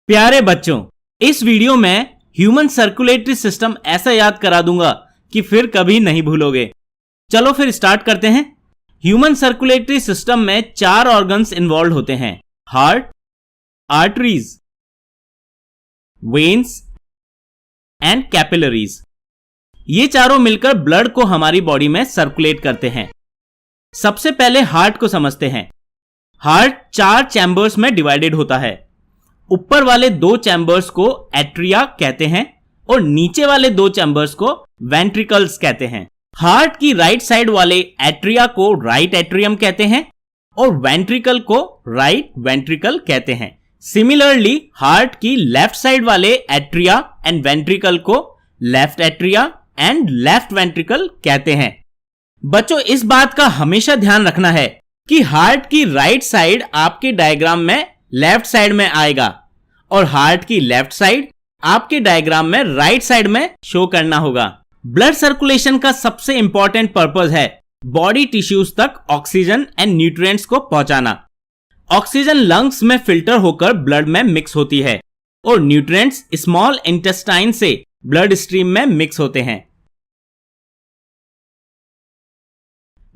प्यारे बच्चों, इस वीडियो में ह्यूमन सर्कुलेटरी सिस्टम ऐसा याद करा दूंगा कि फिर कभी नहीं भूलोगे। चलो फिर स्टार्ट करते हैं। ह्यूमन सर्कुलेटरी सिस्टम में 4 ऑर्गन्स इन्वॉल्व होते हैं: heart, arteries, veins and capillaries. ये चारों मिलकर ब्लड को हमारी बॉडी में सर्कुलेट करते हैं। सबसे पहले हार्ट को समझते हैं। हार्ट 4 चैम्बर्स में डिवाइडेड होता है। ऊपर वाले 2 चैम्बर्स को एट्रिया कहते हैं और नीचे वाले 2 चैम्बर्स को वेंट्रिकल्स कहते हैं। हार्ट की राइट साइड वाले एट्रिया को राइट एट्रियम कहते हैं और वेंट्रिकल को राइट वेंट्रिकल कहते हैं। सिमिलरली हार्ट की लेफ्ट साइड वाले एट्रिया एंड वेंट्रिकल को left atria and left ventricle कहते हैं। बच्चों, इस बात का हमेशा ध्यान रखना है कि हार्ट की राइट साइड आपके डायग्राम में लेफ्ट साइड में आएगा और हार्ट की लेफ्ट साइड आपके डायग्राम में राइट साइड में शो करना होगा। ब्लड सर्कुलेशन का सबसे इंपॉर्टेंट पर्पस है बॉडी टिश्यूज तक ऑक्सीजन एंड न्यूट्रिएंट्स को पहुंचाना। ऑक्सीजन लंग्स में फिल्टर होकर ब्लड में मिक्स होती है और न्यूट्रिएंट्स स्मॉल इंटेस्टाइन से ब्लड स्ट्रीम में मिक्स होते हैं।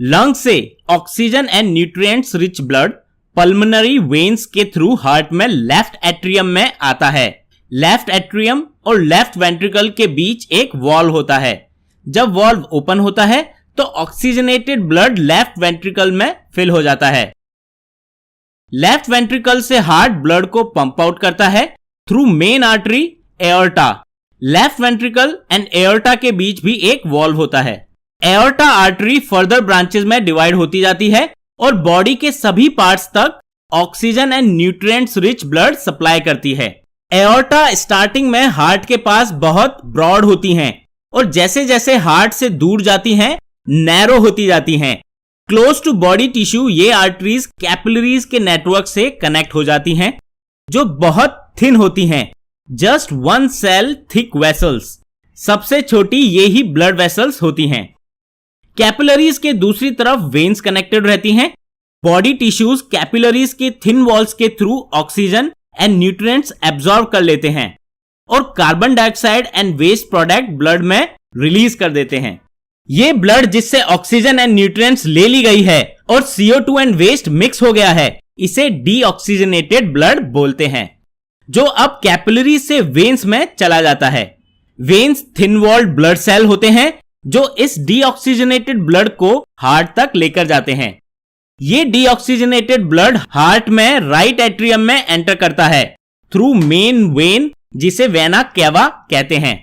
लंग से oxygen and nutrients rich blood pulmonary veins के थ्रू हार्ट में लेफ्ट एट्रियम में आता है। लेफ्ट एट्रियम और लेफ्ट वेंट्रिकल के बीच एक वॉल्व होता है। जब वॉल्व ओपन होता है तो ऑक्सीजनेटेड ब्लड लेफ्ट वेंट्रिकल में फिल हो जाता है। लेफ्ट वेंट्रिकल से हार्ट ब्लड को पंप आउट करता है through main artery aorta. Left ventricle and aorta के बीच भी एक वॉल्व होता है। एओर्टा आर्टरी फर्दर ब्रांचेस में डिवाइड होती जाती है और बॉडी के सभी पार्ट्स तक oxygen and nutrients rich blood supply करती है। एओर्टा स्टार्टिंग में हार्ट के पास बहुत ब्रॉड होती हैं और जैसे जैसे हार्ट से दूर जाती हैं नैरो होती जाती हैं। क्लोज टू बॉडी टिश्यू ये आर्टरीज कैपिलरीज के नेटवर्क से कनेक्ट हो जाती हैं जो बहुत थिन होती हैं, जस्ट 1 सेल थिक वेसल्स। सबसे छोटी ये ही ब्लड वेसल्स होती हैं। कैपिलरीज के दूसरी तरफ वेन्स कनेक्टेड रहती हैं। बॉडी टिश्यूज कैपिलरीज के थिन वॉल्स के through oxygen and nutrients absorb कर लेते हैं और carbon dioxide and waste product blood में रिलीज कर देते हैं। ये ब्लड जिससे ऑक्सीजन एंड न्यूट्रिएंट्स ले ली गई है और CO2 एंड वेस्ट मिक्स हो गया है, इसे डीऑक्सीजनेटेड ब्लड बोलते हैं, जो अब कैपिलरीज से वेन्स में चला जाता है। Veins thin walled blood cell होते हैं जो इस डीऑक्सीजनेटेड ब्लड को हार्ट तक लेकर जाते हैं। ये डीऑक्सीजनेटेड ब्लड हार्ट में राइट एट्रियम में एंटर करता है थ्रू मेन वेन, जिसे वेना केवा कहते हैं।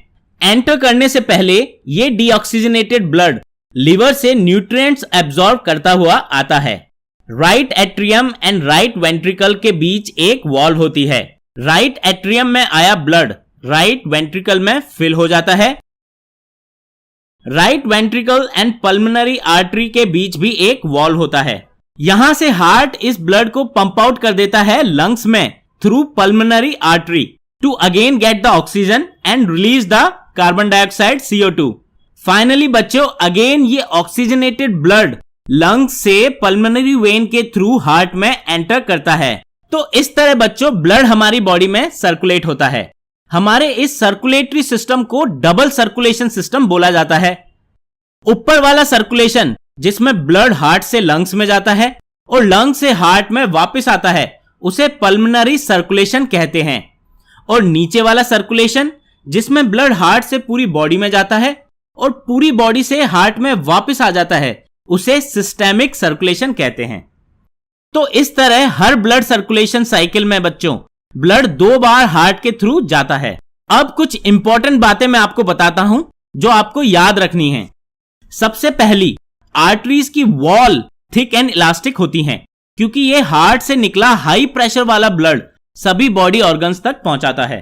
एंटर करने से पहले ये डीऑक्सीजनेटेड ब्लड लिवर से न्यूट्रिएंट्स एब्जॉर्ब करता हुआ आता है। Right atrium and right ventricle के बीच एक वॉल्व होती है। राइट एट्रियम में आया ब्लड राइट वेंट्रिकल में फिल हो जाता है। Right ventricle and pulmonary artery के बीच भी एक वॉल्व होता है। यहां से हार्ट इस ब्लड को पंप आउट कर देता है लंग्स में through pulmonary artery to again get the oxygen and release the carbon dioxide CO2। Finally बच्चों, अगेन ये ऑक्सीजनेटेड ब्लड लंग्स से पल्मोनरी वेन के थ्रू हार्ट में एंटर करता है। तो इस तरह बच्चों ब्लड हमारी बॉडी में सर्कुलेट होता है। हमारे इस सर्कुलेटरी सिस्टम को डबल सर्कुलेशन सिस्टम बोला जाता है। ऊपर वाला सर्कुलेशन जिसमें ब्लड हार्ट से लंग्स में जाता है और लंग्स से हार्ट में वापस आता है, उसे पल्मोनरी सर्कुलेशन कहते हैं। और नीचे वाला सर्कुलेशन जिसमें ब्लड हार्ट से पूरी बॉडी में जाता है और पूरी बॉडी से हार्ट में वापस आ जाता है, उसे सिस्टेमिक सर्कुलेशन कहते हैं। तो इस तरह हर ब्लड सर्कुलेशन साइकिल में बच्चों ब्लड 2 बार हार्ट के थ्रू जाता है। अब कुछ इंपॉर्टेंट बातें मैं आपको बताता हूं जो आपको याद रखनी है। सबसे पहली, आर्टरीज की वॉल थिक एंड इलास्टिक होती हैं क्योंकि ये हार्ट से निकला हाई प्रेशर वाला ब्लड सभी बॉडी ऑर्गन्स तक पहुंचाता है।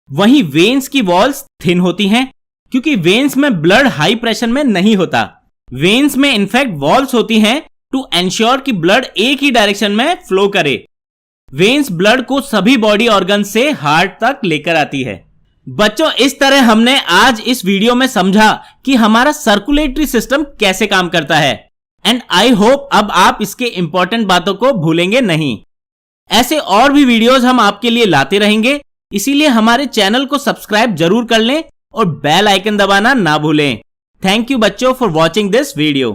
वहीं वेन्स की वॉल्स थिन होती हैं क्योंकि वेन्स में ब्लड हाई प्रेशर में नहीं होता। वेन्स में इनफैक्ट वॉल्स होती हैं टू एंश्योर कि ब्लड एक ही डायरेक्शन में फ्लो करे। वेन्स ब्लड को सभी बॉडी ऑर्गन से हार्ट तक लेकर आती है। बच्चों, इस तरह हमने आज इस वीडियो में समझा कि हमारा सर्कुलेटरी सिस्टम कैसे काम करता है एंड आई होप अब आप इसके इंपॉर्टेंट बातों को भूलेंगे नहीं। ऐसे और भी वीडियोस हम आपके लिए लाते रहेंगे इसीलिए हमारे चैनल को सब्सक्राइब जरूर कर लें और बेल आइकन दबाना ना भूलें। थैंक यू बच्चों फॉर वॉचिंग दिस वीडियो।